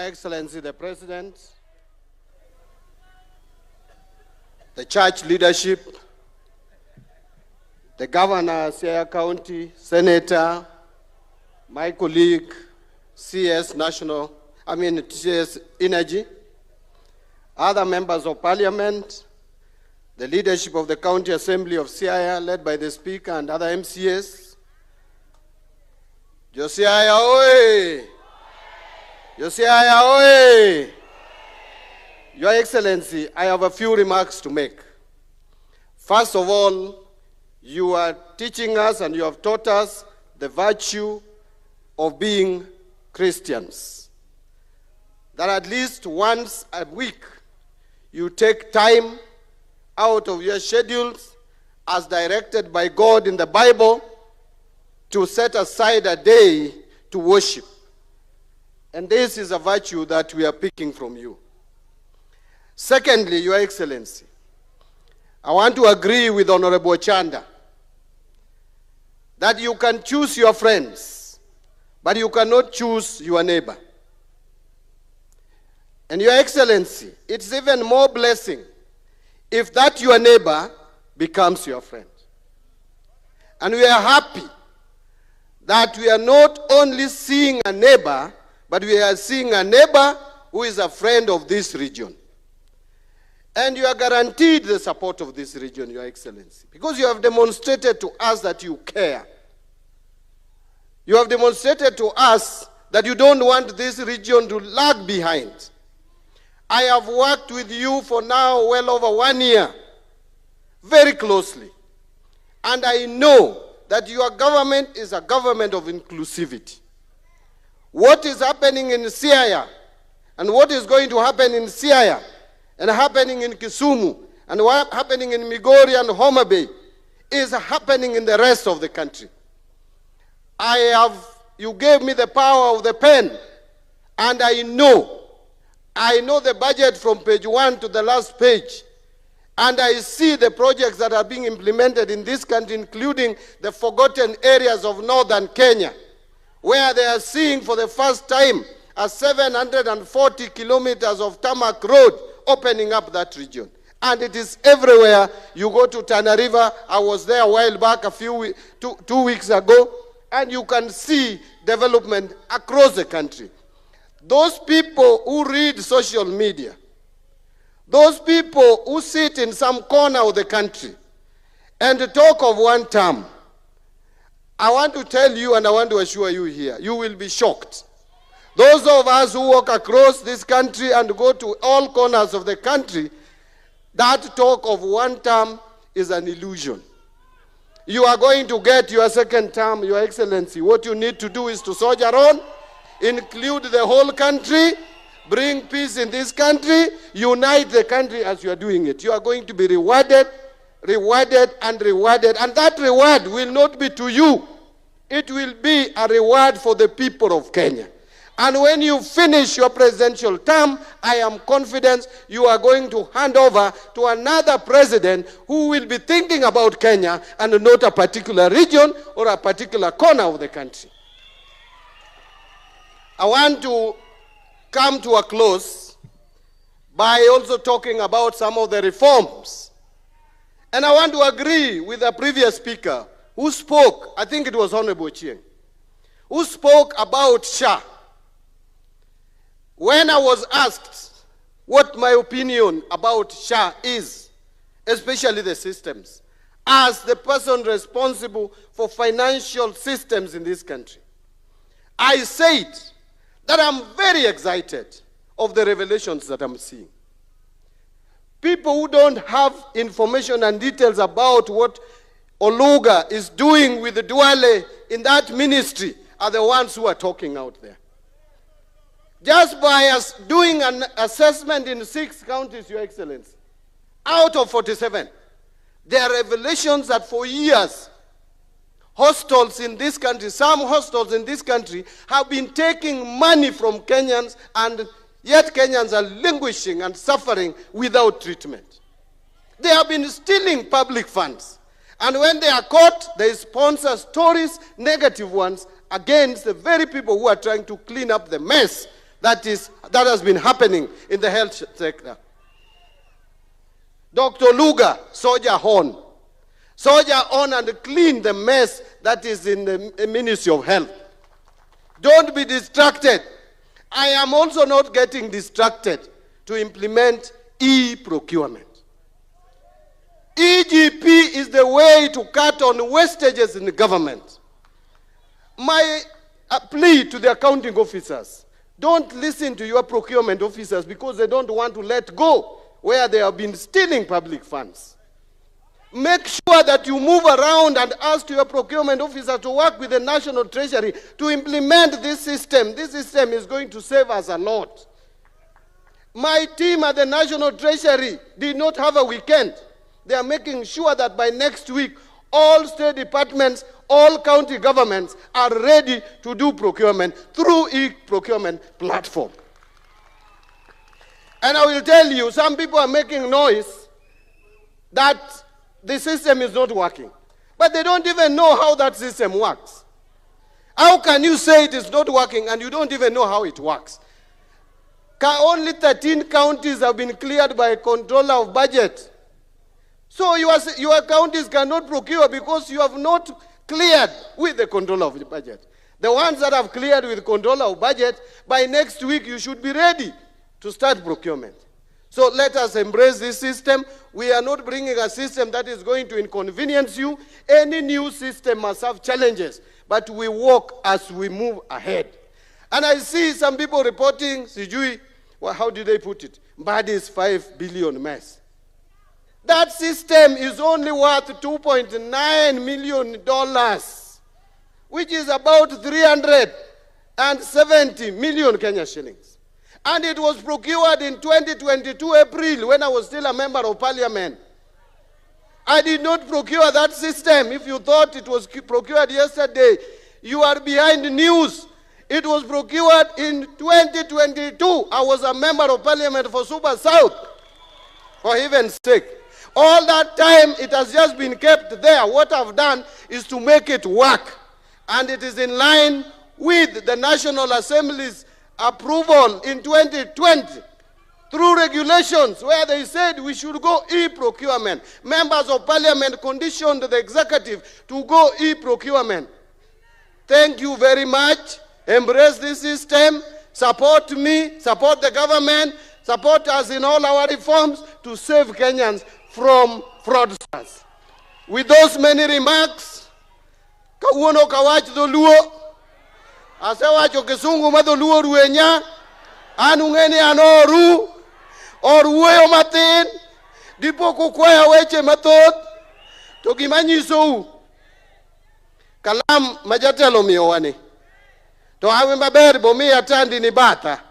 Excellency the President, the church leadership, the Governor, Siaya County, Senator, my colleague, CS Energy, other members of Parliament, the leadership of the County Assembly of Siaya, led by the Speaker and other MCAs. Josiaya Oye! Josiaya Oye! Your Excellency, I have a few remarks to make. First of all, you are teaching us and you have taught us the virtue of being Christians. That at least once a week, you take time out of your schedules as directed by God in the Bible to set aside a day to worship. And this is a virtue that we are picking from you. Secondly, Your Excellency, I want to agree with Honorable Chanda that you can choose your friends, but you cannot choose your neighbor. And Your Excellency, it's even more blessing if that your neighbor becomes your friend. And we are happy that we are not only seeing a neighbor, but we are seeing a neighbor who is a friend of this region. And you are guaranteed the support of this region, Your Excellency, because you have demonstrated to us that you care. You have demonstrated to us that you don't want this region to lag behind. I have worked with you for now well over 1 year, very closely. And I know that your government is a government of inclusivity. What is happening in Siaya and what is going to happen in Siaya and happening in Kisumu and what happening in Migori and Homa Bay is happening in the rest of the country. You gave me the power of the pen, and I know the budget from page 1 to the last page, and I see the projects that are being implemented in this country, including the forgotten areas of northern Kenya, where they are seeing for the first time a 740 kilometers of tarmac road opening up that region. And it is everywhere. You go to Tana River, I was there a while back, two weeks ago, and you can see development across the country. Those people who read social media, those people who sit in some corner of the country and talk of one term, I want to tell you and I want to assure you here, you will be shocked. Those of us who walk across this country and go to all corners of the country, that talk of one term is an illusion. You are going to get your second term, Your Excellency. What you need to do is to soldier on, include the whole country, bring peace in this country, unite the country as you are doing it. You are going to be rewarded, and rewarded. And that reward will not be to you. It will be a reward for the people of Kenya. And when you finish your presidential term, I am confident you are going to hand over to another president who will be thinking about Kenya and not a particular region or a particular corner of the country. I want to come to a close by also talking about some of the reforms. And I want to agree with the previous speaker who spoke, I think it was Honorable Chieng, who spoke about SHA. When I was asked what my opinion about SHA is, especially the systems, as the person responsible for financial systems in this country, I said that I'm very excited of the revelations that I'm seeing. People who don't have information and details about what Oluga is doing with the Duale in that ministry are the ones who are talking out there. Just by us doing an assessment in 6 counties, Your Excellency, out of 47, there are revelations that for years, hostels in this country, some hostels in this country have been taking money from Kenyans, and yet Kenyans are languishing and suffering without treatment. They have been stealing public funds. And when they are caught, they sponsor stories, negative ones, against the very people who are trying to clean up the mess that has been happening in the health sector. Dr. Luga, soldier on. Soldier on and clean the mess that is in the Ministry of Health. Don't be distracted. I am also not getting distracted to implement e-procurement. EGP is the way to cut on wastages in the government. My plea to the accounting officers, don't listen to your procurement officers because they don't want to let go where they have been stealing public funds. Make sure that you move around and ask your procurement officer to work with the National Treasury to implement this system. This system is going to save us a lot. My team at the National Treasury did not have a weekend. They are making sure that by next week, all state departments, all county governments are ready to do procurement through e-procurement platform. And I will tell you, some people are making noise that the system is not working. But they don't even know how that system works. How can you say it is not working and you don't even know how it works? Only 13 counties have been cleared by a controller of budget. So your counties cannot procure because you have not cleared with the controller of the budget. The ones that have cleared with controller of budget, by next week you should be ready to start procurement. So let us embrace this system. We are not bringing a system that is going to inconvenience you. Any new system must have challenges, but we walk as we move ahead. And I see some people reporting, sijui, well, how did they put it? Mbadi's 5 billion mess. That system is only worth $2.9 million, which is about 370 million Kenya shillings. And it was procured in 2022 April when I was still a member of parliament. I did not procure that system. If you thought it was procured yesterday, you are behind the news. It was procured in 2022. I was a member of parliament for Super South, for heaven's sake. All that time, it has just been kept there. What I've done is to make it work. And it is in line with the National Assembly's approval in 2020 through regulations where they said we should go e-procurement. Members of parliament conditioned the executive to go e-procurement. Thank you very much. Embrace this system. Support me, support the government, support us in all our reforms to save Kenyans from fraudsters. With those many remarks, kauono kawach doluo, asewacho kisungu madoluo ruenya, anungeni anoru, oruweyo matin, dipo kukwaya weche matot, to gimanyiso kalam majatelo miyowane. To awe maber bomi atandi ni bata,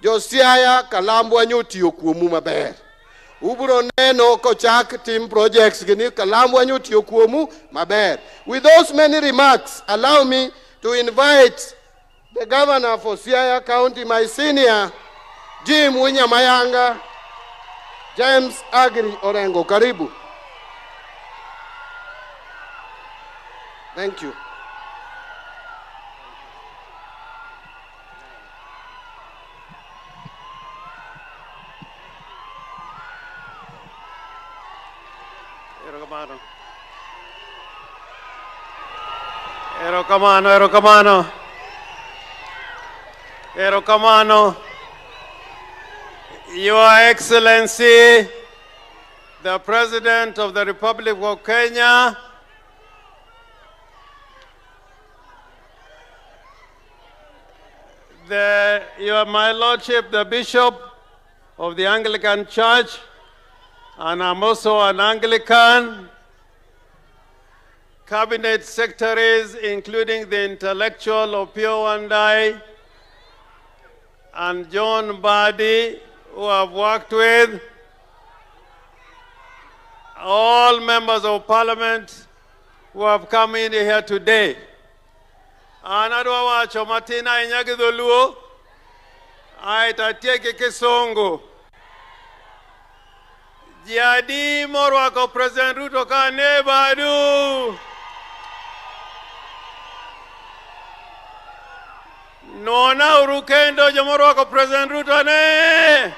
josiaya kalambu anyutiyo kuomu maber. Ubro neno kochak team projects gini kalambu anyutiyo kuomu maber. With those many remarks, allow me to invite the governor for Siaya County, my senior, Jim Winyamayanga, James Agri Orengo. Karibu. Thank you. Erokamano. Your Excellency, the President of the Republic of Kenya, my Lordship, the Bishop of the Anglican Church, and I'm also an Anglican, Cabinet Secretaries, including the intellectual Opio Wandai and John Mbadi, who I've worked with, all members of Parliament who have come in here today. Anadwa wacho matina inyagidholuo, aitatieke kisongo. Jadi morwako President Ruto ka nebadu. Nona urukendo jamoro wako President Ruto ane.